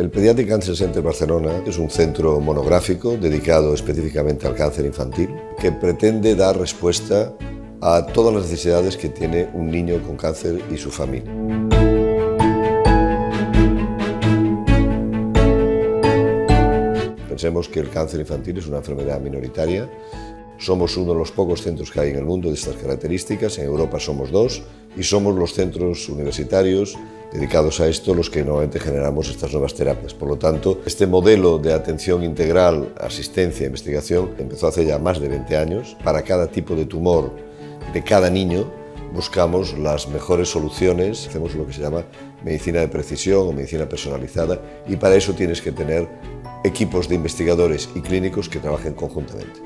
El Pediatric Cancer Center Barcelona es un centro monográfico dedicado específicamente al cáncer infantil que pretende dar respuesta a todas las necesidades que tiene un niño con cáncer y su familia. Pensemos que el cáncer infantil es una enfermedad minoritaria. Somos uno de los pocos centros que hay en el mundo de estas características. En Europa somos dos y somos los centros universitarios dedicados a esto los que normalmente generamos estas nuevas terapias. Por lo tanto, este modelo de atención integral, asistencia e investigación empezó hace ya más de 20 años. Para cada tipo de tumor de cada niño buscamos las mejores soluciones, hacemos lo que se llama medicina de precisión o medicina personalizada, y para eso tienes que tener equipos de investigadores y clínicos que trabajen conjuntamente.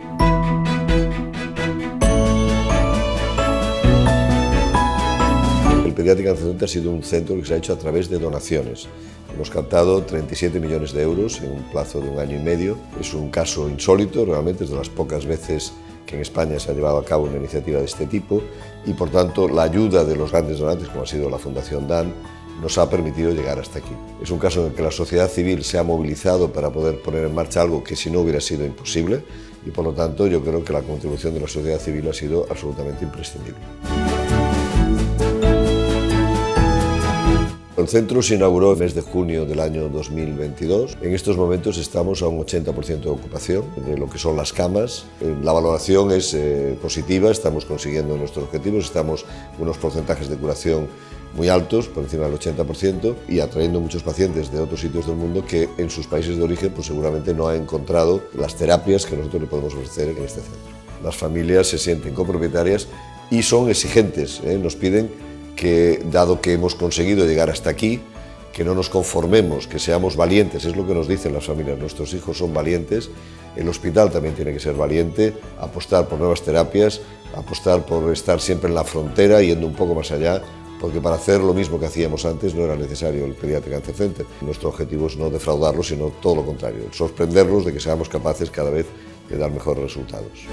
El Pediatric Cancer Center ha sido un centro que se ha hecho a través de donaciones. Hemos captado 37 millones de euros en un plazo de 1 año y medio. Es un caso insólito, realmente es de las pocas veces que en España se ha llevado a cabo una iniciativa de este tipo y, por tanto, la ayuda de los grandes donantes, como ha sido la Fundación Dan, nos ha permitido llegar hasta aquí. Es un caso en el que la sociedad civil se ha movilizado para poder poner en marcha algo que si no hubiera sido imposible y, por lo tanto, yo creo que la contribución de la sociedad civil ha sido absolutamente imprescindible. El centro se inauguró en el mes de junio del año 2022. En estos momentos estamos a un 80% de ocupación de lo que son las camas. La valoración es positiva, estamos consiguiendo nuestros objetivos, estamos en unos porcentajes de curación muy altos, por encima del 80%, y atrayendo muchos pacientes de otros sitios del mundo que en sus países de origen pues seguramente no han encontrado las terapias que nosotros le podemos ofrecer en este centro. Las familias se sienten copropietarias y son exigentes, nos piden que, dado que hemos conseguido llegar hasta aquí, que no nos conformemos, que seamos valientes, es lo que nos dicen las familias, nuestros hijos son valientes, el hospital también tiene que ser valiente, apostar por nuevas terapias, apostar por estar siempre en la frontera, yendo un poco más allá, porque para hacer lo mismo que hacíamos antes no era necesario el Pediatric Cancer Center. Nuestro objetivo es no defraudarlos, sino todo lo contrario, sorprenderlos de que seamos capaces cada vez de dar mejores resultados.